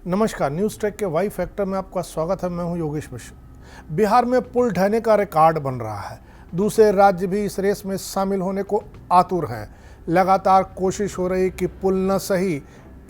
नमस्कार, news track के Y factor में आपका स्वागत है। मैं हूं योगेश मिश्र। बिहार में पुल ढहने का रिकॉर्ड बन रहा है। दूसरे राज्य भी इस रेस में शामिल होने को आतुर हैं। लगातार कोशिश हो रही कि पुल न सही,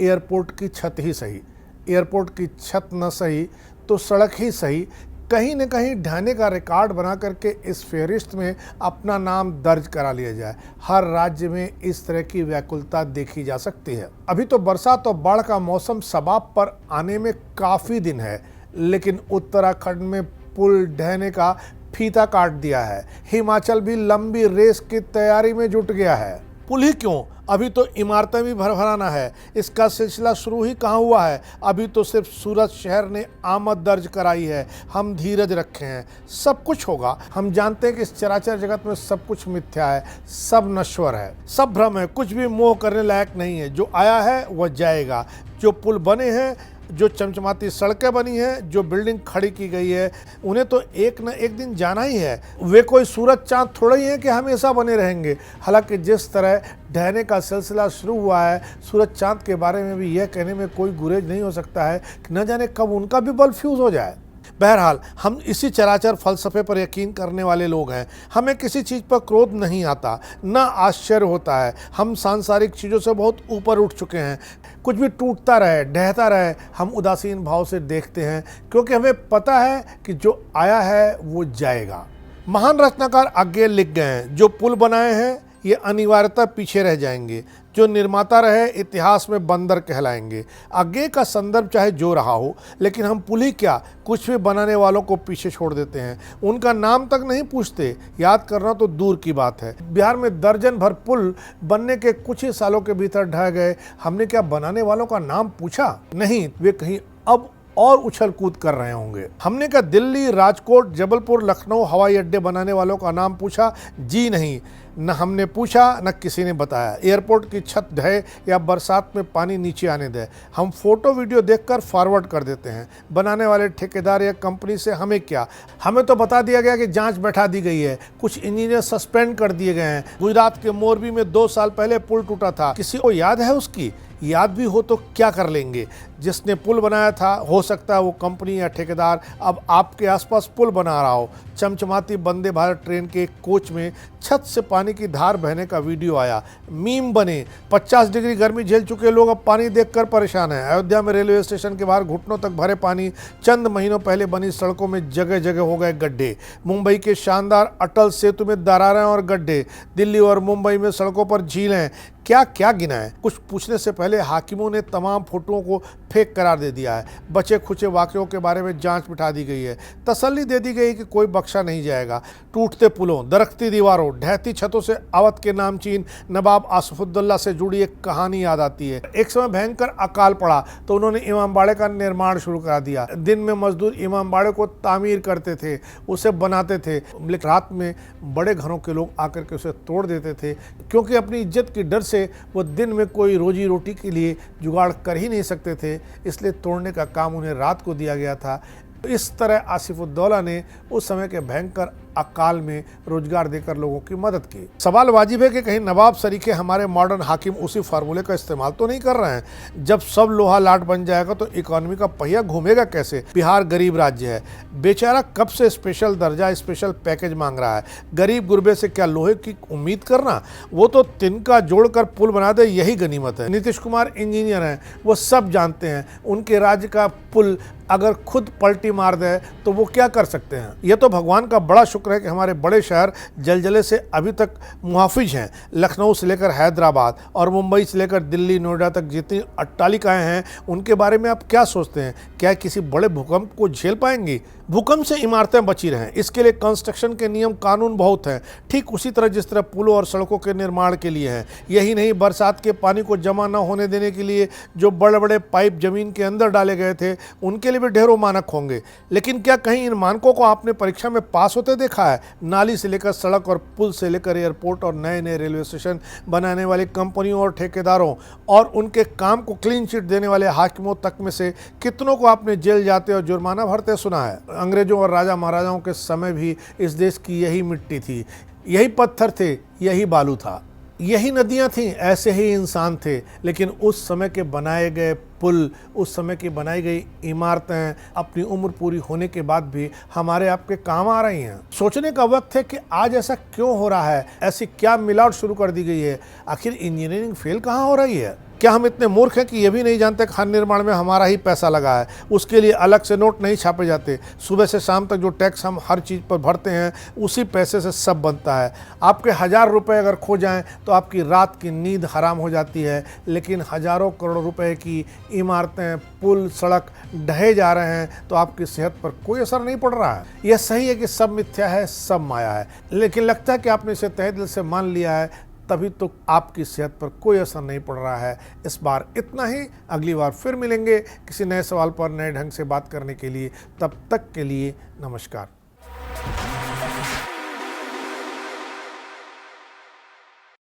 एयरपोर्ट की छत ही सही। एयरपोर्ट की छत न सही तो सड़क ही सही। कहीं न कहीं ढहने का रिकॉर्ड बना करके इस फेहरिस्त में अपना नाम दर्ज करा लिया जाए। हर राज्य में इस तरह की व्याकुलता देखी जा सकती है। अभी तो बरसात और बाढ़ का मौसम सबाब पर आने में काफ़ी दिन है, लेकिन उत्तराखंड में पुल ढहने का फीता काट दिया है। हिमाचल भी लंबी रेस की तैयारी में जुट गया है। पुल ही क्यों, अभी तो इमारतें भी भरभराना है। इसका सिलसिला शुरू ही कहाँ हुआ है। अभी तो सिर्फ सूरत शहर ने आमद दर्ज कराई है। हम धीरज रखे हैं, सब कुछ होगा। हम जानते हैं कि इस चराचर जगत में सब कुछ मिथ्या है, सब नश्वर है, सब भ्रम है, कुछ भी मोह करने लायक नहीं है। जो आया है वह जाएगा। जो पुल बने हैं, जो चमचमाती सड़कें बनी हैं, जो बिल्डिंग खड़ी की गई है, उन्हें तो एक न एक दिन जाना ही है। वे कोई सूरज चांद थोड़ा ही है कि हमेशा बने रहेंगे। हालांकि जिस तरह ढहने का सिलसिला शुरू हुआ है, सूरज चांद के बारे में भी यह कहने में कोई गुरेज नहीं हो सकता है कि न जाने कब उनका भी बल्ब फ्यूज हो जाए। बहरहाल, हम इसी चराचर फलसफे पर यकीन करने वाले लोग हैं। हमें किसी चीज़ पर क्रोध नहीं आता, न आश्चर्य होता है। हम सांसारिक चीज़ों से बहुत ऊपर उठ चुके हैं। कुछ भी टूटता रहे, ढहता रहे, हम उदासीन भाव से देखते हैं, क्योंकि हमें पता है कि जो आया है वो जाएगा। महान रचनाकार आगे लिख गए हैं, जो पुल बनाए हैं ये अनिवार्यता पीछे रह जाएंगे। जो निर्माता रहे इतिहास में बंदर कहलाएंगे। आगे का संदर्भ चाहे जो रहा हो, लेकिन हम पुल ही क्या, कुछ भी बनाने वालों को पीछे छोड़ देते हैं। उनका नाम तक नहीं पूछते, याद करना तो दूर की बात है। बिहार में दर्जन भर पुल बनने के कुछ ही सालों के भीतर ढह गए। हमने क्या बनाने वालों का नाम पूछा? नहीं, वे कहीं अब और उछल कूद कर रहे होंगे। हमने क्या दिल्ली, राजकोट, जबलपुर, लखनऊ हवाई अड्डे बनाने वालों का नाम पूछा? जी नहीं, न हमने पूछा, न किसी ने बताया। एयरपोर्ट की छत ढहे या बरसात में पानी नीचे आने दे, हम फोटो वीडियो देखकर फॉरवर्ड कर देते हैं। बनाने वाले ठेकेदार या कंपनी से हमें क्या? हमें तो बता दिया गया कि जांच बैठा दी गई है, कुछ इंजीनियर सस्पेंड कर दिए गए हैं। गुजरात के मोरबी में 2 साल पहले पुल टूटा था, किसी को याद है? उसकी याद भी हो तो क्या कर लेंगे? जिसने पुल बनाया था, हो सकता है वो कंपनी या ठेकेदार अब आपके आसपास पुल बना रहा हो। चमचमाती वंदे भारत ट्रेन के एक कोच में छत से पानी की धार बहने का वीडियो आया, मीम बने। 50 डिग्री गर्मी झेल चुके लोग अब पानी देखकर परेशान हैं। अयोध्या में रेलवे स्टेशन के बाहर घुटनों तक भरे पानी। चंद महीनों पहले बनी सड़कों में जगह जगह हो गए गड्ढे। मुंबई के शानदार अटल सेतु में दरारें और गड्ढे। दिल्ली और मुंबई में सड़कों पर झीलें। क्या क्या गिना है? कुछ पूछने से पहले हाकिमों ने तमाम फोटोओं को फेक करार दे दिया है। बचे खुचे वाकयों के बारे में जांच बिठा दी गई है। तसल्ली दे दी गई कि कोई बख्शा नहीं जाएगा। टूटते पुलों, दरख्ती दीवारों, ढहती छतों से अवध के नामचीन नवाब आसिफुद्दौला से जुड़ी एक कहानी याद आती है। एक समय भयंकर अकाल पड़ा तो उन्होंने इमामबाड़े का निर्माण शुरू करा दिया। दिन में मजदूर इमामबाड़े को तामीर करते थे, उसे बनाते थे, लेकिन रात में बड़े घरों के लोग आकर के उसे तोड़ देते थे, क्योंकि अपनी इज्जत की डर से वो दिन में कोई रोजी रोटी के लिए जुगाड़ कर ही नहीं सकते थे, इसलिए तोड़ने का काम उन्हें रात को दिया गया था। इस तरह आसिफुद्दौला ने उस समय के भयंकर अकाल में रोजगार देकर लोगों की मदद की। सवाल वाजिब है कि कहीं नवाब सरीखे हमारे मॉडर्न हाकिम उसी फार्मूले का इस्तेमाल तो नहीं कर रहे हैं? जब सब लोहा लाट बन जाएगा तो इकोनॉमी का पहिया घूमेगा कैसे? बिहार गरीब राज्य है, बेचारा कब से स्पेशल दर्जा, स्पेशल पैकेज मांग रहा है। गरीब गुरबे से क्या लोहे की उम्मीद करना? वो तो तिनका जोड़कर पुल बना दे, यही गनीमत है। नीतीश कुमार इंजीनियर हैं, वो सब जानते हैं। उनके राज्य का पुल अगर खुद पलटी मार दे तो वो क्या कर सकते हैं? यह तो भगवान का बड़ा शुक्र है कि हमारे बड़े शहर जलजले से अभी तक मुहाफिज हैं। लखनऊ से लेकर हैदराबाद और मुंबई से लेकर दिल्ली, नोएडा तक जितनी अट्टालिकाएं हैं, उनके बारे में आप क्या सोचते हैं? क्या किसी बड़े भूकंप को झेल पाएंगी? भूकंप से इमारतें बची रहें, इसके लिए कंस्ट्रक्शन के नियम कानून बहुत हैं, ठीक उसी तरह जिस तरह पुलों और सड़कों के निर्माण के लिए हैं। यही नहीं, बरसात के पानी को जमा न होने देने के लिए जो बड़े बड़े पाइप जमीन के अंदर डाले गए थे, उनके लिए भी ढेरों मानक होंगे। लेकिन क्या कहीं इन मानकों को आपने परीक्षा में पास होते देखा है? नाली से लेकर सड़क और पुल से लेकर एयरपोर्ट और नए नए रेलवे स्टेशन बनाने वाली कंपनियों और ठेकेदारों और उनके काम को क्लीन चिट देने वाले हाकिमों तक में से कितनों को आपने जेल जाते और जुर्माना भरते सुना है? अंग्रेजों और राजा महाराजाओं के समय भी इस देश की यही मिट्टी थी, यही पत्थर थे, यही बालू था। यही नदियां थीं, ऐसे ही इंसान थे, लेकिन उस समय के बनाए गए पुल, उस समय की बनाई गई इमारतें अपनी उम्र पूरी होने के बाद भी हमारे आपके काम आ रही हैं। सोचने का वक्त है कि आज ऐसा क्यों हो रहा है, ऐसी क्या मिलावट शुरू कर दी गई है। आखिर इंजीनियरिंग फेल कहाँ हो रही है? क्या हम इतने मूर्ख हैं कि ये भी नहीं जानते खान निर्माण में हमारा ही पैसा लगा है, उसके लिए अलग से नोट नहीं छापे जाते। सुबह से शाम तक जो टैक्स हम हर चीज़ पर भरते हैं, उसी पैसे से सब बनता है। आपके 1000 रुपये अगर खो जाएं तो आपकी रात की नींद हराम हो जाती है, लेकिन हज़ारों करोड़ रुपए की इमारतें, पुल, सड़क ढहे जा रहे हैं तो आपकी सेहत पर कोई असर नहीं पड़ रहा है। यह सही है कि सब मिथ्या है, सब माया है, लेकिन लगता है कि आपने इसे तहे दिल से मान लिया है, तभी तो आपकी सेहत पर कोई असर नहीं पड़ रहा है। इस बार इतना ही, अगली बार फिर मिलेंगे किसी नए सवाल पर नए ढंग से बात करने के लिए। तब तक के लिए नमस्कार।